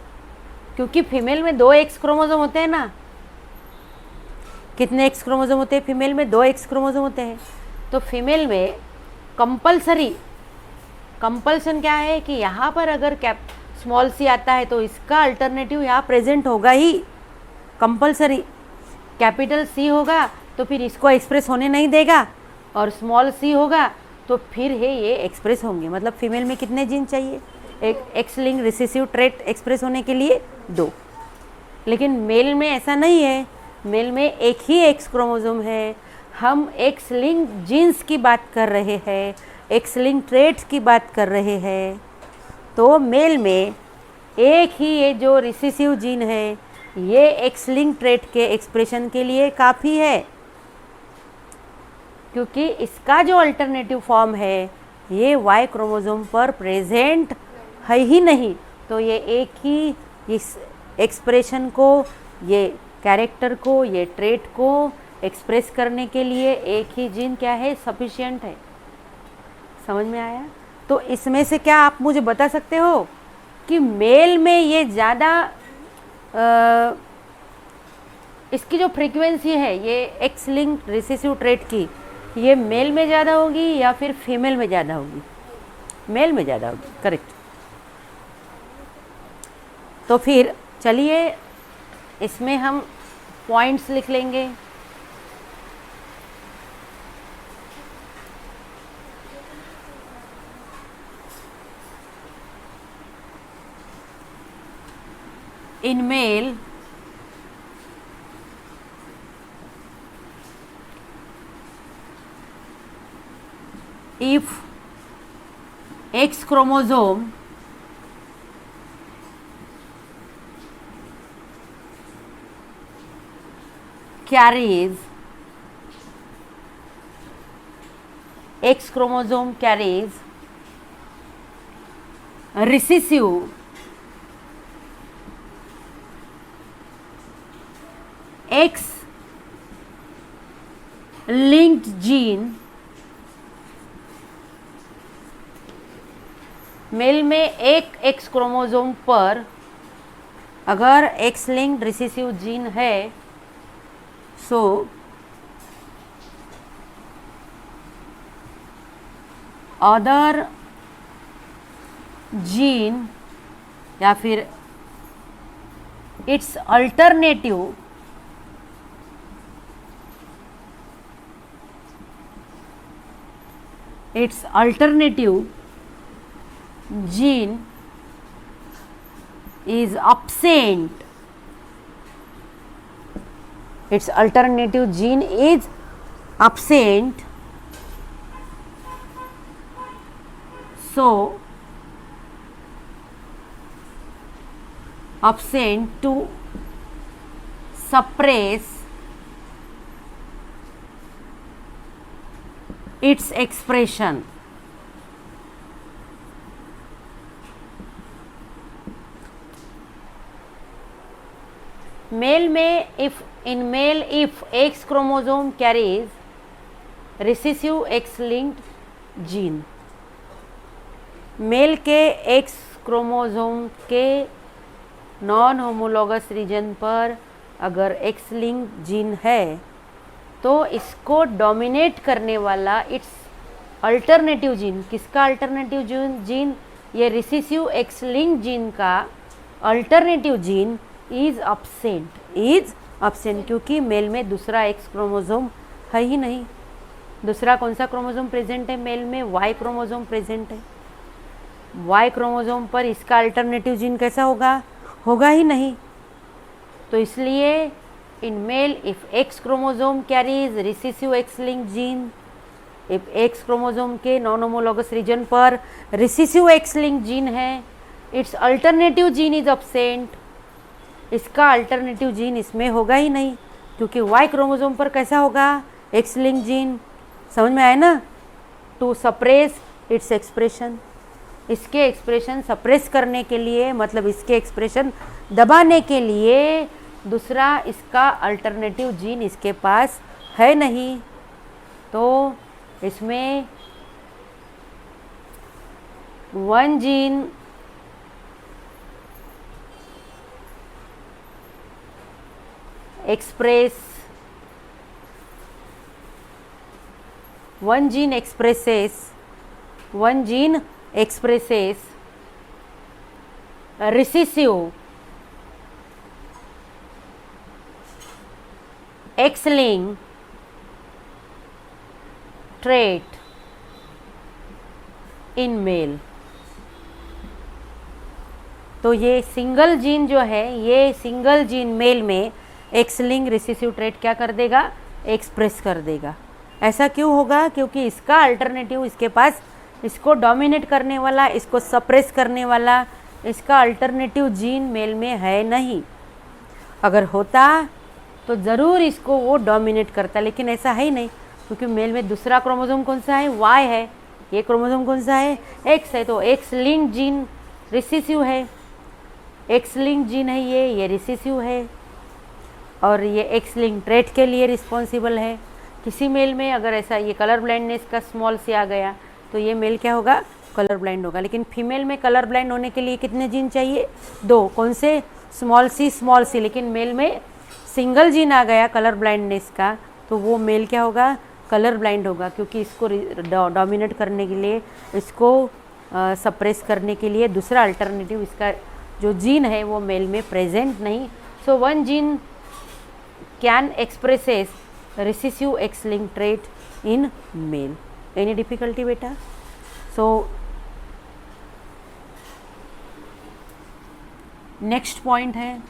क्योंकि फीमेल में 2 एक्स क्रोमोसोम होते हैं ना। कितने एक्स क्रोमोसोम होते हैं फीमेल में? 2 एक्स क्रोमोसोम होते हैं। तो फीमेल में कंपल्सन क्या है कि यहाँ पर अगर स्मॉल सी आता है तो इसका अल्टरनेटिव यहाँ प्रेजेंट होगा ही, कंपल्सरी। कैपिटल सी होगा तो फिर इसको एक्सप्रेस होने नहीं देगा, और स्मॉल सी होगा तो फिर है ये एक्सप्रेस होंगे। मतलब फीमेल में कितने जीन चाहिए? एक x link recessive trait express होने के लिए 2। लेकिन मेल में ऐसा नहीं है, मेल में एक ही एक्स क्रोमोसोम है। हम एक्स लिंक जीन्स की बात कर रहे हैं, एक्स लिंक ट्रेट्स की बात कर रहे हैं। तो मेल में एक ही ये जो रिसेसिव जीन है, ये एक्स लिंक ट्रेट के एक्सप्रेशन के लिए काफ़ी है, क्योंकि इसका जो अल्टरनेटिव फॉर्म है ये वाई क्रोमोसोम पर प्रेजेंट है ही नहीं। तो ये एक ही इस एक्सप्रेशन को, ये कैरेक्टर को, ये ट्रेट को एक्सप्रेस करने के लिए एक ही जीन क्या है? सफिशिएंट है। समझ में आया? तो इसमें से क्या आप मुझे बता सकते हो कि मेल में ये ज़्यादा इसकी जो फ्रीक्वेंसी है ये एक्स लिंक रिसेसिव ट्रेट की, ये मेल में ज़्यादा होगी या फिर फीमेल में ज़्यादा होगी? मेल में ज़्यादा होगी, करेक्ट। तो फिर चलिए इसमें हम पॉइंट्स लिख लेंगे। In male, if X chromosome carries recessive X linked gene, male में एक एक्स क्रोमोसोम पर अगर एक्स लिंक्ड रिसेसिव जीन है, सो अदर जीन या फिर it's alternative gene is absent. Its alternative gene is absent. So absent to suppress its expression. मेल में if X chromosome carries recessive X linked gene, male के X chromosome के non homologous region पर अगर X link gene है तो इसको dominate करने वाला इट्स अल्टरनेटिव जीन, किसका अल्टरनेटिव जीन? ये रिसेसिव X लिंक जीन का अल्टरनेटिव जीन इज अब्सेंट, क्योंकि मेल में दूसरा एक्स क्रोमोसोम है ही नहीं। दूसरा कौन सा क्रोमोसोम प्रेजेंट है मेल में? वाई क्रोमोसोम प्रेजेंट है। वाई क्रोमोसोम पर इसका अल्टरनेटिव जीन कैसा होगा ही नहीं। तो इसलिए in male if X chromosome carries recessive X link gene, if X chromosome के नॉन होमोलॉगस रीजन पर रिसेसिव एक्स लिंक जीन है, it's alternative gene is absent, इसका अल्टरनेटिव जीन इसमें होगा ही नहीं, क्योंकि वाई क्रोमोसोम पर कैसा होगा? X link gene. समझ में आया ना? टू सप्रेस इट्स एक्सप्रेशन, इसके एक्सप्रेशन सप्रेस करने के लिए, मतलब इसके एक्सप्रेशन दबाने के लिए दूसरा इसका अल्टरनेटिव जीन इसके पास है नहीं। तो इसमें one gene expresses recessive X-linked trait in male. तो ये सिंगल जीन जो है, ये सिंगल जीन मेल में एक्स लिंक रिसेसिव ट्रेट क्या कर देगा, एक्सप्रेस कर देगा। ऐसा क्यों होगा, क्योंकि इसका अल्टरनेटिव इसके पास, इसको डोमिनेट करने वाला, इसको सप्रेस करने वाला, इसका अल्टरनेटिव जीन मेल में है नहीं। अगर होता तो ज़रूर इसको वो डोमिनेट करता, लेकिन ऐसा है ही नहीं, क्योंकि मेल में दूसरा क्रोमोसोम कौन सा है, वाई है, ये क्रोमोसोम कौन सा है, एक्स है। तो एक्स लिंक जीन रिसेसिव है, एक्स लिंक जीन है ये रिसेसिव है, और ये एक्स लिंक ट्रेट के लिए रिस्पॉन्सिबल है। किसी मेल में अगर ऐसा ये कलर ब्लाइंडनेस का स्मॉल सी आ गया तो ये मेल क्या होगा, कलर ब्लाइंड होगा। लेकिन फीमेल में कलर ब्लाइंड होने के लिए कितने जीन चाहिए, 2। कौन से, स्मॉल सी। लेकिन मेल में सिंगल जीन आ गया कलर ब्लाइंडनेस का, तो वो मेल क्या होगा, कलर ब्लाइंड होगा, क्योंकि इसको डोमिनेट करने के लिए, इसको सप्रेस करने के लिए दूसरा अल्टरनेटिव इसका जो जीन है वो मेल में प्रेजेंट नहीं। So one gene can expresses recessive X link trait in male. Any difficulty बेटा? सो नेक्स्ट पॉइंट है,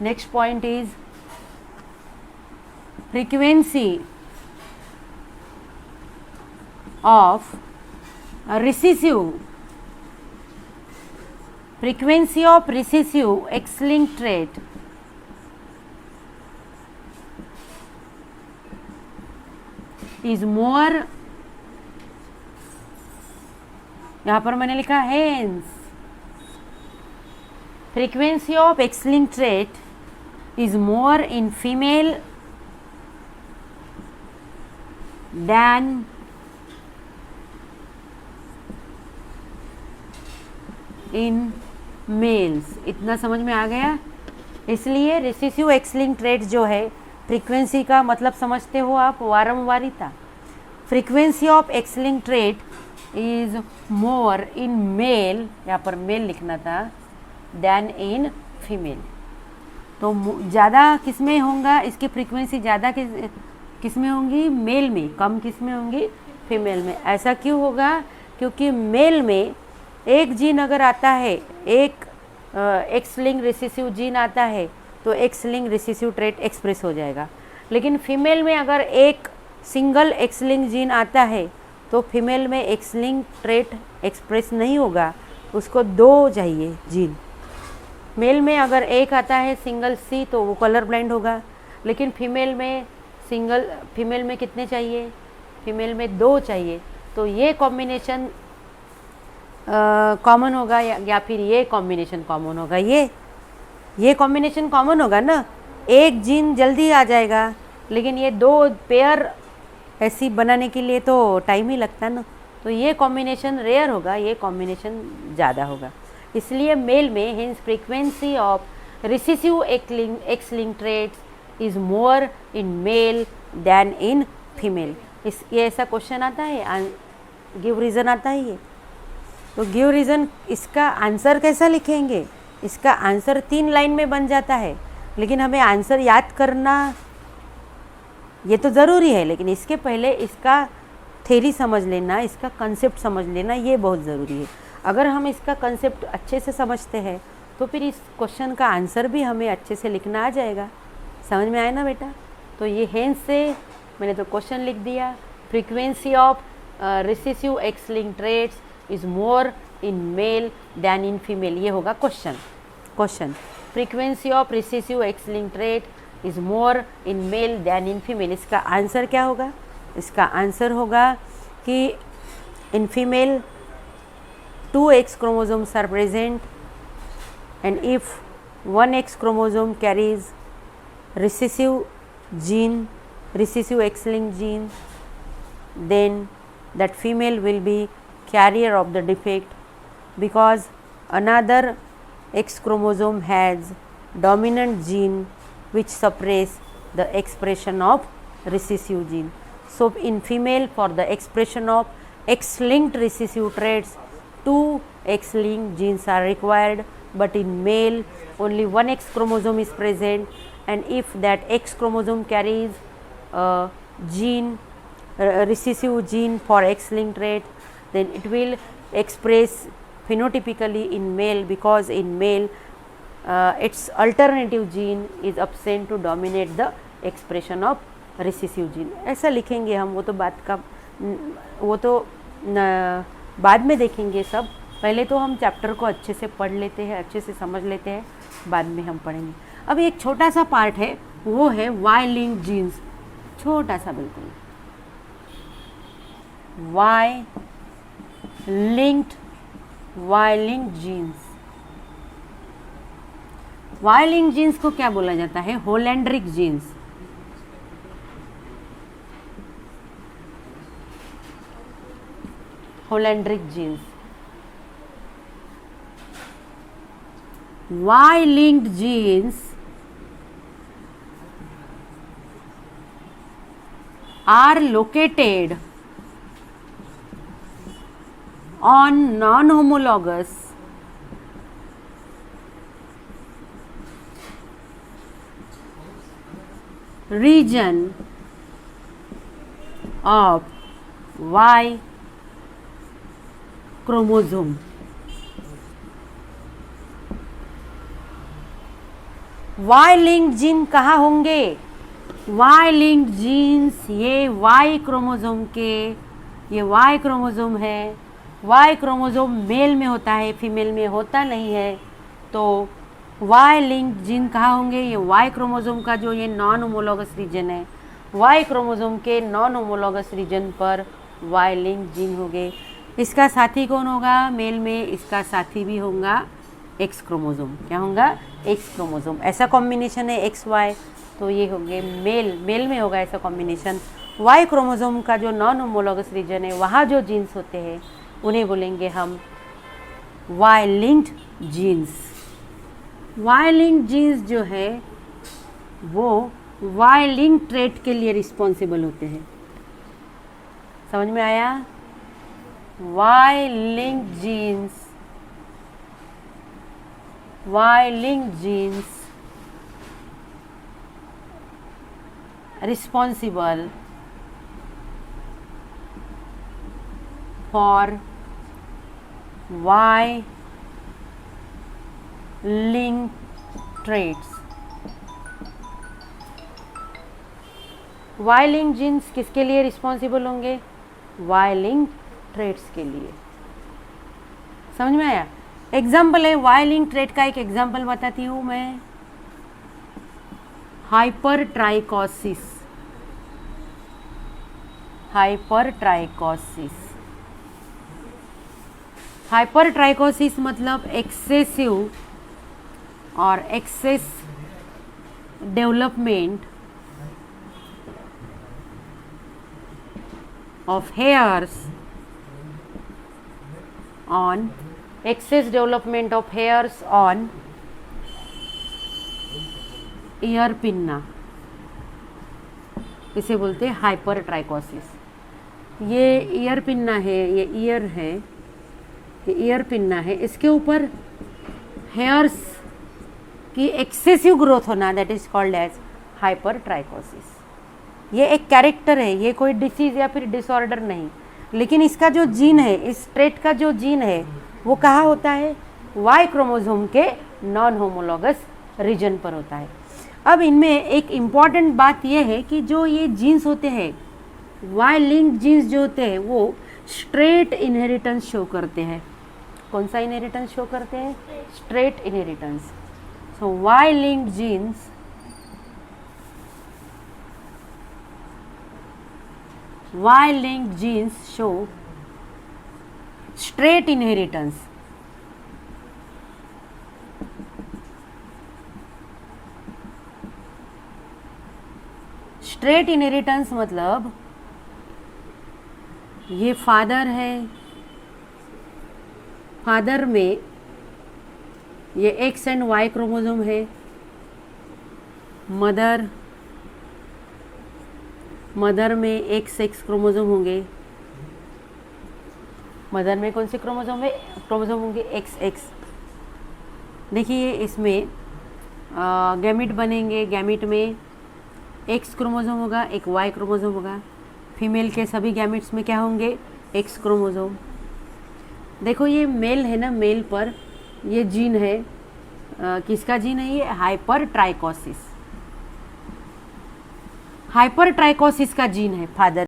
next point is frequency of recessive X-linked trait is more, यहाँ पर मैंने लिखा hence frequency of X-linked trait is more in female than in males। इतना समझ में आ गया? इसलिए रिसेसिव एक्स लिंक ट्रेट जो है, फ्रीक्वेंसी का मतलब समझते हो आप, वारंवारिता। Frequency of X link trait is more in male, यहाँ पर मेल लिखना था, देन इन फीमेल। तो ज़्यादा किस में होगा, इसकी फ्रीक्वेंसी ज़्यादा किस में होंगी, मेल में, कम किस में होंगी, फीमेल में। ऐसा क्यों होगा, क्योंकि मेल में एक जीन अगर आता है, एक एक्स लिंक रिसेसिव जीन आता है, तो x link recessive trait express हो जाएगा। लेकिन फीमेल में अगर एक सिंगल एक्स लिंक जीन आता है तो फीमेल में एक्स लिंक ट्रेट एक्सप्रेस नहीं होगा, उसको 2 चाहिए जीन। मेल में अगर एक आता है सिंगल सी तो वो कलर ब्लाइंड होगा, लेकिन फीमेल में कितने चाहिए, फीमेल में 2 चाहिए। तो ये कॉम्बिनेशन कॉमन होगा या फिर ये कॉम्बिनेशन कॉमन होगा, ये कॉम्बिनेशन कॉमन होगा ना, एक जीन जल्दी आ जाएगा, लेकिन ये 2 पेयर ऐसी बनाने के लिए तो टाइम ही लगता है ना। तो ये कॉम्बिनेशन रेयर होगा, ये कॉम्बिनेशन ज़्यादा होगा। इसलिए मेल में hence frequency of recessive X link traits is more in male than in female. ये ऐसा क्वेश्चन आता है, गिव रीज़न आता है ये। तो गिव रीज़न, इसका आंसर कैसा लिखेंगे, इसका आंसर 3 लाइन में बन जाता है, लेकिन हमें आंसर याद करना ये तो ज़रूरी है, लेकिन इसके पहले इसका थ्योरी समझ लेना, इसका कंसेप्ट समझ लेना, ये बहुत ज़रूरी है। अगर हम इसका कंसेप्ट अच्छे से समझते हैं तो फिर इस क्वेश्चन का आंसर भी हमें अच्छे से लिखना आ जाएगा। समझ में आया ना बेटा? तो ये हेंस से मैंने तो क्वेश्चन लिख दिया, frequency of recessive X link traits is more in male than in female, ये होगा question. Frequency of recessive X link trait is more in male than in female. इसका आंसर क्या होगा? इसका आंसर होगा कि in female 2 X chromosomes are present, and if 1 X chromosome carries recessive X-linked gene, then that female will be carrier of the defect, because another X chromosome has dominant gene which suppress the expression of recessive gene. So, in female, for the expression of X-linked recessive traits, 2 X-linked genes are required, but in male only 1 X chromosome is present, and if that X chromosome carries a gene, recessive gene for X-linked trait, then it will express phenotypically in male, because in male its alternative gene is absent to dominate the expression of recessive gene. ऐसा लिखेंगे हम, वो तो बाद में देखेंगे सब। पहले तो हम चैप्टर को अच्छे से पढ़ लेते हैं, अच्छे से समझ लेते हैं, बाद में हम पढ़ेंगे। अब एक छोटा सा पार्ट है, वो है वाई लिंक जीन्स, छोटा सा बिल्कुल, Y linked genes. Y link genes को क्या बोला जाता है? Holandric genes. Holandric genes. Y linked genes are located on non-homologous region of Y chromosome. Y link gene कहाँ होंगे? वाई लिंक जीन्स ये वाई क्रोमोसोम के, ये वाई क्रोमोसोम है, वाई क्रोमोसोम मेल में होता है, फीमेल में होता नहीं है। तो वाई लिंक जीन कहाँ होंगे? ये वाई क्रोमोसोम का जो ये नॉन होमोलॉगस रीजन है, वाई क्रोमोसोम के नॉन होमोलॉगस रीजन पर वाई लिंक जीन होंगे। इसका साथी कौन होगा? मेल में इसका साथी भी होगा एक्स क्रोमोसोम। क्या होगा? X chromosome. ऐसा कॉम्बिनेशन है एक्स वाई, तो ये होंगे मेल में होगा ऐसा कॉम्बिनेशन। वाई क्रोमोसोम का जो नॉन होमोलॉगस रीजन है, वहाँ जो जीन्स होते हैं उन्हें बोलेंगे हम Y linked genes. Y linked genes जो है वो वाई लिंक ट्रेट के लिए रिस्पॉन्सिबल होते हैं। समझ में आया? Y linked genes, Y linked genes responsible for Y linked traits. Y linked genes किसके लिए रिस्पॉन्सिबल होंगे? Y linked traits के लिए। समझ में आया? एग्जाम्पल है वाई लिंक ट्रेट का, एक एग्जाम्पल बताती हूँ मैं, हाइपर ट्राइकोसिस। हाइपर ट्राइकोसिस मतलब एक्सेसिव और excess development of hairs on excess development of hairs on ear pinna, इसे बोलते हैं हाइपर ट्राइकोसिस। ये ईयर पिन्ना है, ये ईयर है, ये ईयर पिन्ना है, इसके ऊपर हेयर्स की एक्सेसिव ग्रोथ होना, that is called as hypertrichosis. ये एक कैरेक्टर है, ये कोई डिसीज या फिर डिसऑर्डर नहीं, लेकिन इसका जो जीन है, इस ट्रेट का जो जीन है वो कहाँ होता है? वाई क्रोमोसोम के नॉन होमोलॉगस रीजन पर होता है। अब इनमें एक इम्पॉर्टेंट बात यह है कि जो ये जीन्स होते हैं, वाई लिंक जीन्स जो होते हैं, वो स्ट्रेट इनहेरिटेंस शो करते हैं। कौन सा इनहेरिटेंस शो करते हैं? Straight inheritance. So Y link genes show straight inheritance. Straight inheritance मतलब ये फादर है, फादर में ये एक्स एंड वाई क्रोमोसोम है। मदर में एक्स एक्स क्रोमोसोम होंगे। मदर में कौन से क्रोमोसोम होंगे? X X. देखिए इसमें गैमिट बनेंगे, गैमिट में एक्स क्रोमोसोम होगा, एक वाई क्रोमोसोम होगा। फीमेल के सभी गैमिट्स में क्या होंगे? X chromosome. देखो ये मेल है ना, मेल पर ये जीन है, किसका जीन है ये? हाइपर ट्राइकोसिस का जीन है फादर